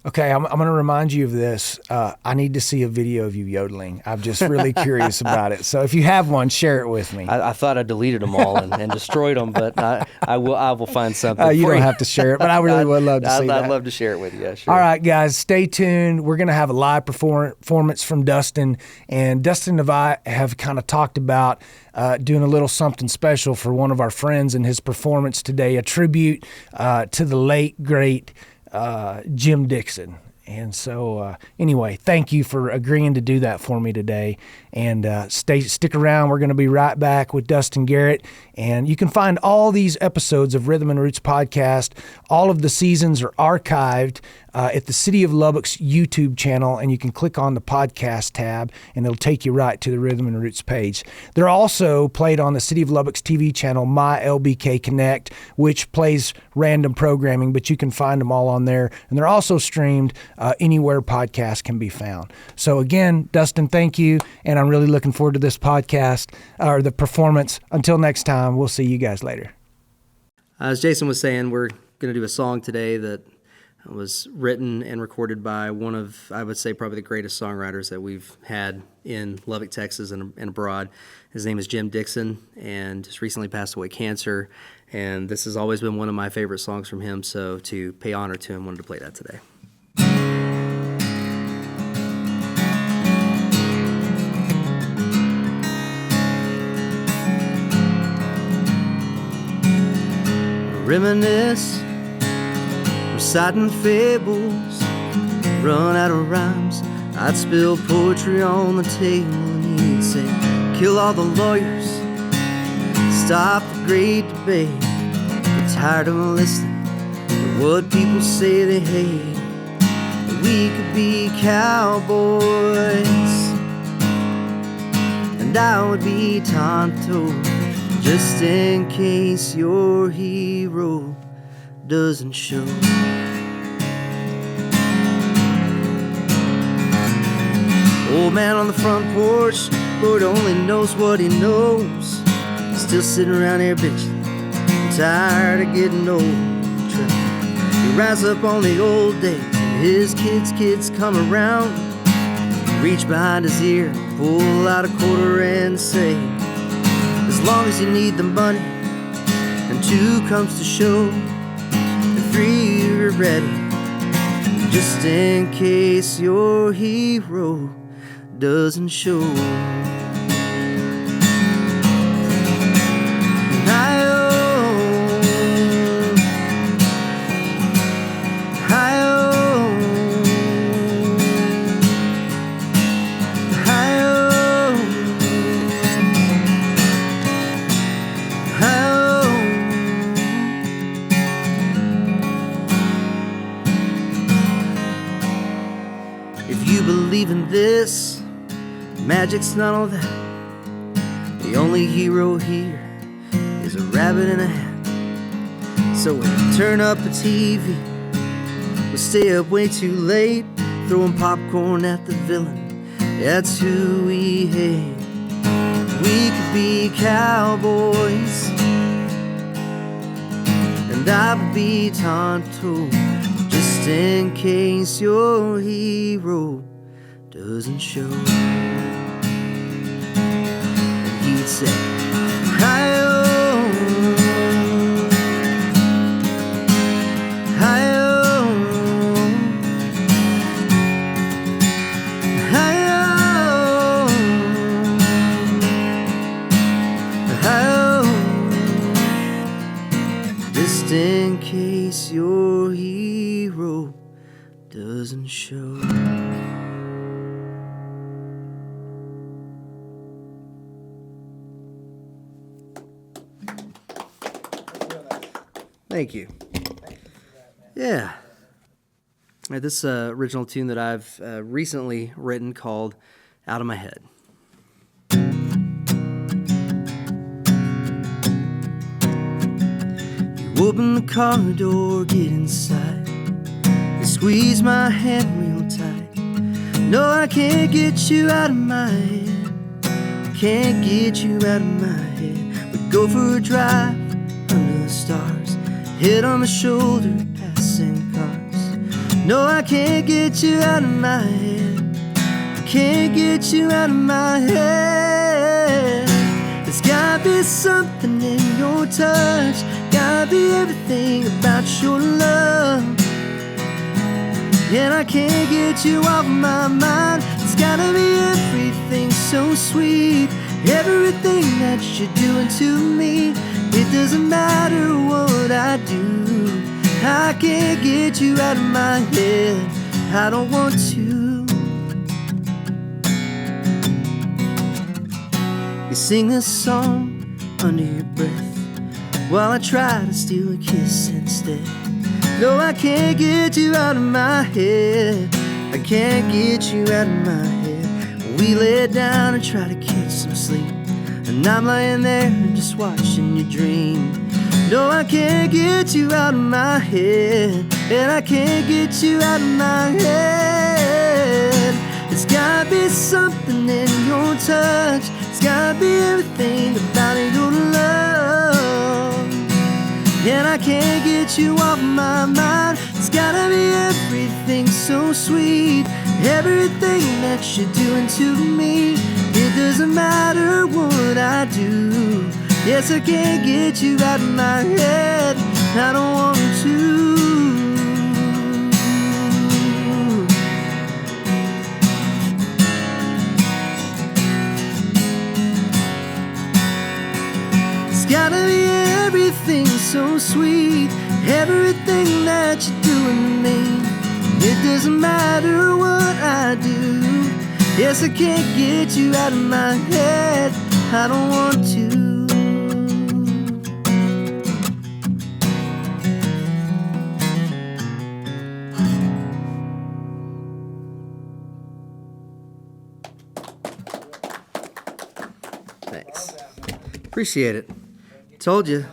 Okay, I'm going to remind you of this. I need to see a video of you yodeling. I'm just really curious about it. So if you have one, share it with me. I thought I deleted them all and destroyed them, but I will find something. You don't have to share it, but I really would love to see that. I'd love to share it with you. Yeah, sure. All right, guys, stay tuned. We're going to have a live performance from Dustin, and Dustin and I have kind of talked about doing a little something special for one of our friends in his performance today, a tribute to the late, great Jim Dixon. And so anyway, thank you for agreeing to do that for me today. And stick around. We're going to be right back with Dustin Garrett. And you can find all these episodes of Rhythm and Roots Podcast. All of the seasons are archived at the City of Lubbock's YouTube channel, and you can click on the podcast tab, and it'll take you right to the Rhythm and Roots page. They're also played on the City of Lubbock's TV channel, My LBK Connect, which plays random programming, but you can find them all on there. And they're also streamed anywhere podcasts can be found. So again, Dustin, thank you. And I'm really looking forward to this podcast or the performance. Until next time, we'll see you guys later. As Jason was saying, we're going to do a song today that was written and recorded by one of, I would say, probably the greatest songwriters that we've had in Lubbock, Texas, and abroad. His name is Jim Dixon, and just recently passed away cancer. And this has always been one of my favorite songs from him, so to pay honor to him, wanted to play that today. Reminisce, reciting fables, run out of rhymes. I'd spill poetry on the table and he'd say, kill all the lawyers, stop the great debate. Get tired of listening to what people say they hate. We could be cowboys and I would be Tonto, just in case your hero doesn't show. Old man on the front porch, Lord only knows what he knows. Still sitting around here bitching, tired of getting old. He rise up on the old days, and his kids come around, reach behind his ear, pull out a quarter and say, as long as you need the money, and two comes to show, and three you're ready, just in case your hero doesn't show. If you believe in this, magic's not all that. The only hero here is a rabbit in a hat. So we turn up the TV, we stay up way too late, throwing popcorn at the villain, that's who we hate. We could be cowboys and I would be Tonto, just in case your hero doesn't show. And he'd say, hi-oh, hi-oh, hi-oh, hi-oh, just in case your hero doesn't show. Thank you. Yeah. All right, this original tune that I've recently written called Out of My Head. You open the car door, get inside. You squeeze my hand real tight. No, I can't get you out of my head. Can't get you out of my head. We go for a drive under the stars, head on my shoulder, passing cars. No, I can't get you out of my head. I can't get you out of my head. There's gotta be something in your touch, gotta be everything about your love. And I can't get you off my mind. It's gotta be everything so sweet, everything that you're doing to me. It doesn't matter what I do, I can't get you out of my head. I don't want to. You sing this song under your breath while I try to steal a kiss instead. No, I can't get you out of my head. I can't get you out of my head. We lay down and try to catch some sleep, and I'm lying there just watching you dream. No, I can't get you out of my head, and I can't get you out of my head. It's gotta be something in your touch. It's gotta be everything about your love. And I can't get you off my mind. It's gotta be everything so sweet. Everything that you're doing to me. It doesn't matter what I do. Yes, I can't get you out of my head. I don't want to. It's gotta be everything so sweet. Everything that you're doing to me. It doesn't matter what I do. Yes, I can't get you out of my head. I don't want to. Thanks. Appreciate it. Told you.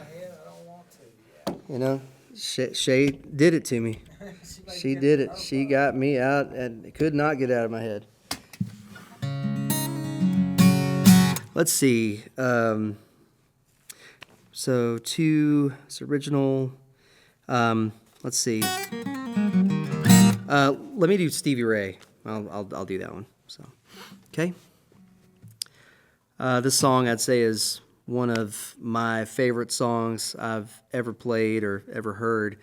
You know, Shay did it to me. She did it. She got me out and could not get out of my head. Let's see. So it's original. Let's see. Let me do Stevie Ray. I'll do that one. So, okay. This song I'd say is one of my favorite songs I've ever played or ever heard.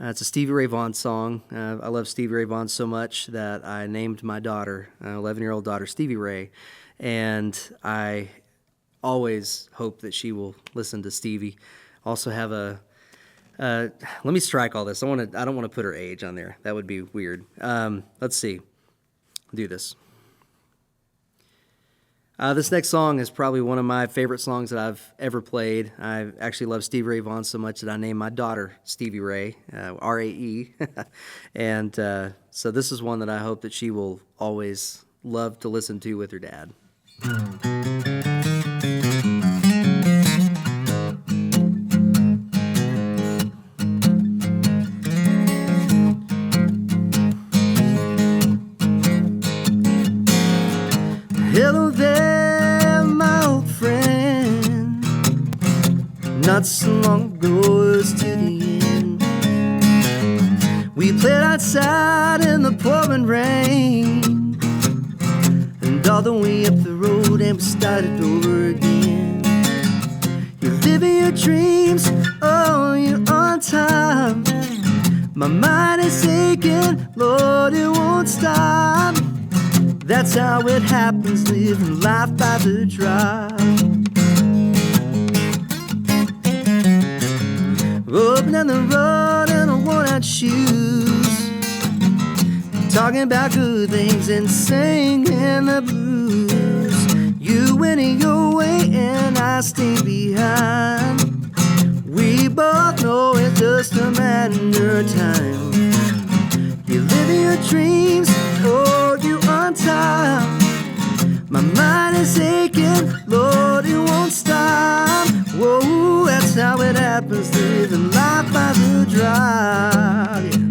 It's a Stevie Ray Vaughan song. I love Stevie Ray Vaughan so much that I named my daughter, 11-year-old daughter, Stevie Ray. And I always hope that she will listen to Stevie. Also have a let me strike all this. I don't want to put her age on there. That would be weird. Let's see. I'll do this. This next song is probably one of my favorite songs that I've ever played. I actually love Stevie Ray Vaughan so much that I named my daughter Stevie Ray, R-A-E. And so this is one that I hope that she will always love to listen to with her dad. Hello there, my old friend. Not so long ago, it was to the end. We played outside in the pouring rain, and all the way up the road, and we started over again. You're living your dreams, oh, you're on time. My mind is aching, Lord, it won't stop. That's how it happens, living life by the drive. Opening the road in a worn-out shoes, talking about good things and singing the blues. You went your way and I stay behind. We both know it's just a matter of time. You're living your dreams, oh, you on time. My mind is aching, Lord, it won't stop. Whoa, that's how it happens, living life by the drive. Yeah.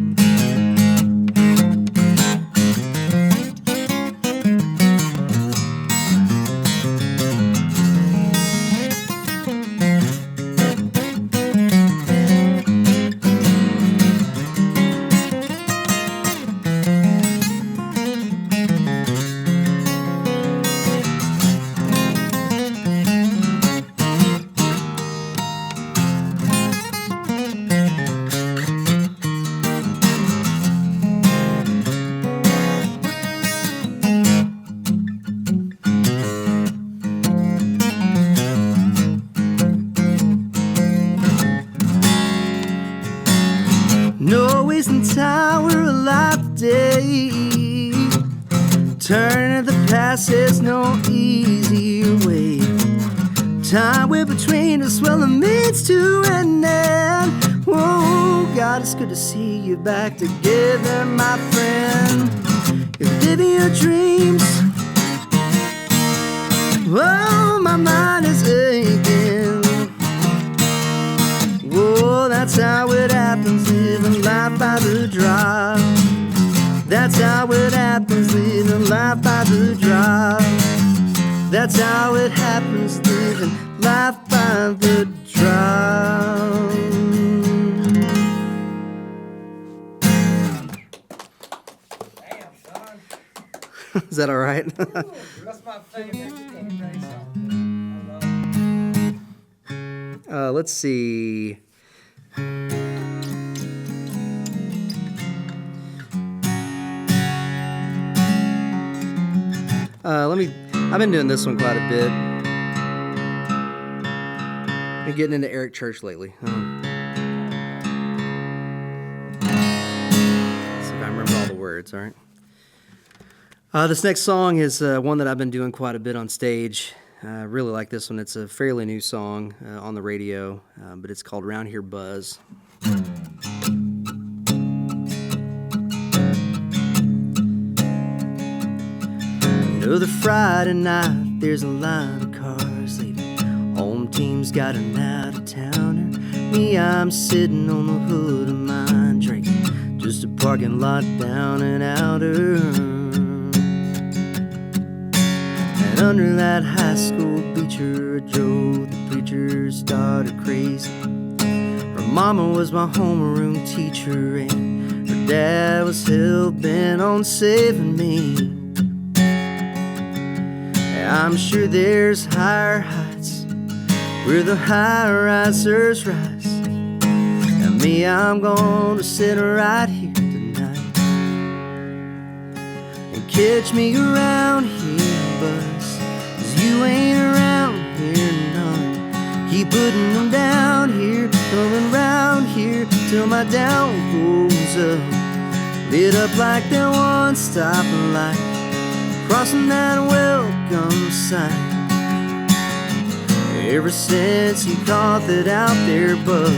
No wasting time, we're alive today. Turning the past, there's no easier way. Time we're between us, well, it means to an end. Whoa, God, it's good to see you back together, my friend. You're living your dreams. Oh, my mind is aching. Whoa. That's how it happens, living life by the drop. That's how it happens, living life by the drop. Damn, son. Is that all right? That's my favorite country song. I love it. Let's see. I've been doing this one quite a bit. Been getting into Eric Church lately. See if I remember all the words, all right? This next song is one that I've been doing quite a bit on stage. I really like this one. It's a fairly new song on the radio, but it's called Round Here Buzz. Another Friday night, there's a line of cars leaving. Home team's got an out-of-towner. Me, I'm sitting on the hood of mine, drinking just a parking lot down and outer. And under that high school bleacher, I drove the preacher started crazy. Her mama was my homeroom teacher, and her dad was hell-bent on saving me. I'm sure there's higher heights where the high-risers rise. And me, I'm gonna sit right here tonight and catch me around here, Buzz, 'cause you ain't around here none. Keep putting them down here, coming round here till my down goes up. Lit up like that one stoplight, crossing that welcome sign. Ever since you caught that out there bug,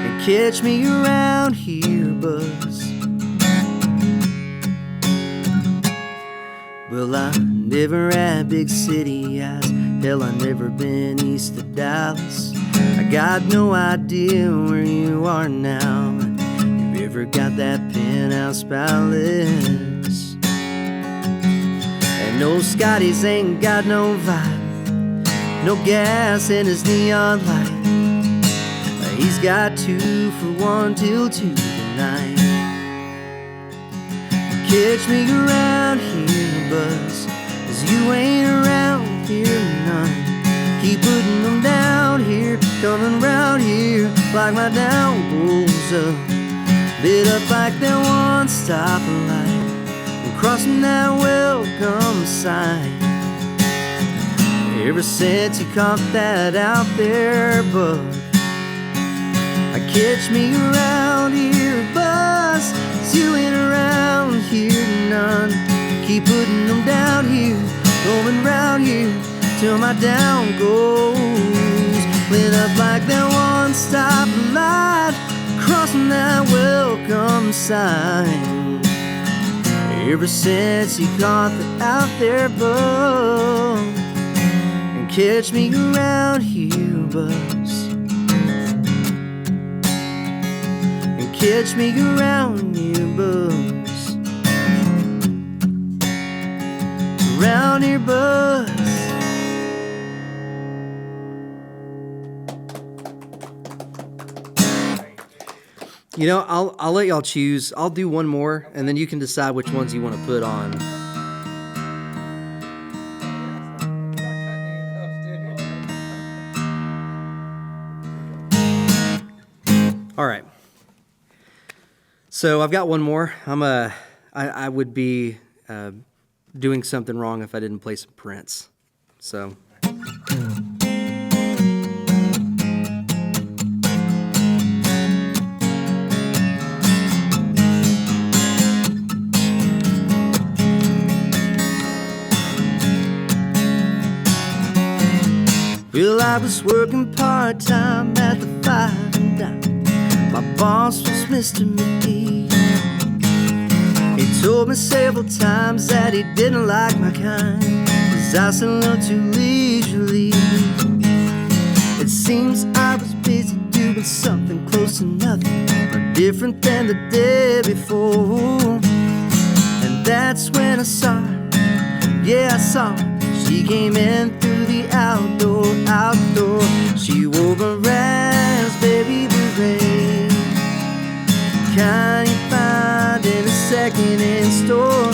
and catch me around here, Buzz. Well, I never had big city eyes. Hell, I never been east of Dallas. I got no idea where you are now. You ever got that penthouse palace? And no, Scotty's ain't got no vibe, no gas in his neon light. He's got 2 for $1 till 2 tonight. Catch me around here, Buzz, 'cause you ain't around here none. Keep putting them down here, coming round here like my down goes up. Lit up like that one stoplight, crossing that welcome sign. Ever since you caught that out there bug, I catch me around here, Buzz, 'cause you ain't around here none. Keep putting them down here, going round here till my down goes. Lit up like that one stoplight, crossing that welcome sign. Ever since you caught the out there bug, and catch me around here, Buzz, and catch me around here, Buzz, around here, Buzz. You know, I'll let y'all choose. I'll do one more, and then you can decide which ones you want to put on. All right. So I've got one more. I would be doing something wrong if I didn't play some Prince. So. Well, I was working part-time at the 5 and Dime. My boss was Mr. McGee. He told me several times that he didn't like my kind, 'cause I said a little too leisurely. It seems I was busy doing but something close to nothing, but different than the day before. And that's when I saw her, yeah, I saw her. She came in through the outdoor. She wore a raspberry beret, kind you find in a second-hand store.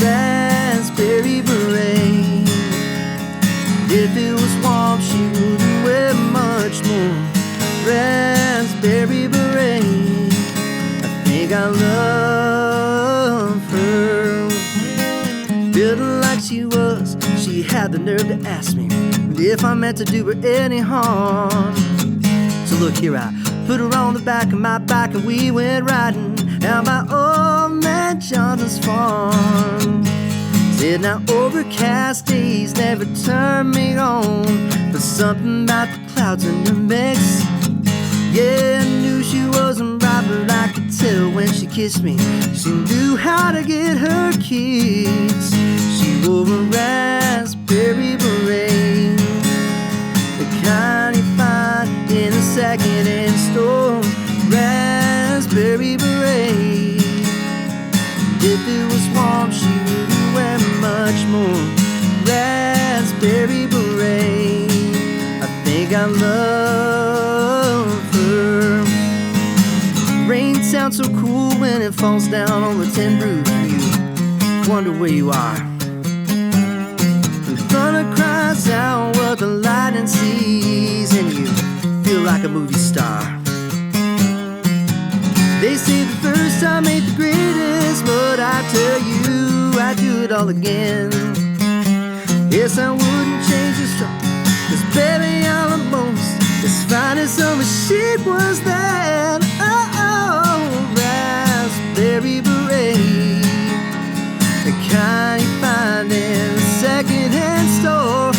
Raspberry beret. If it was warm, she wouldn't wear much more. Raspberry beret. I think I love her. Feeling like she was, she had the nerve to ask me if I meant to do her any harm. So look here, I put her on the back of my bike and we went riding out by old man Johnson's farm. Said now overcast days never turn me on, but something about the clouds in the mix. Yeah, I knew she wasn't right, but I could tell when she kissed me. She knew how to get her kicks. She wore a raspberry beret, the kind you find in a second-hand store. Raspberry beret. If it was warm, she wouldn't wear much more. Raspberry beret. I think I love her. Rain sounds so cool when it falls down on the tin roof. You wonder where you are. The thunder cries out what the lightning sees, and you feel like a movie star. They say the first time ain't the greatest, but I tell you, I'd do it all again. Yes, I wouldn't change a straw, 'cause baby, I'm almost as fine as summer shit was that. Oh, raspberry beret, the kind you find in a second-hand store.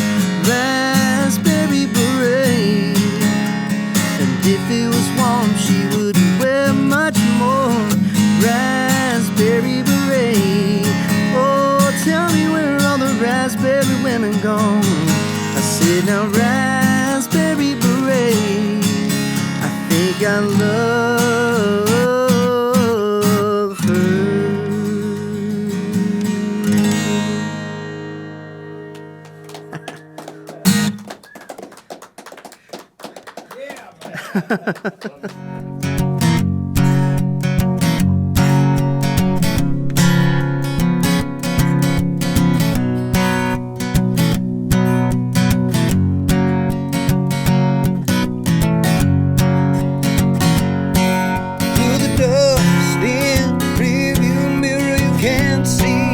Raspberry beret. And if it was warm, she wouldn't wear much more. Raspberry beret. Oh, tell me where are all the raspberry women gone? I said now raspberry beret. I think I love her. Through the dust in the rearview mirror, you can't see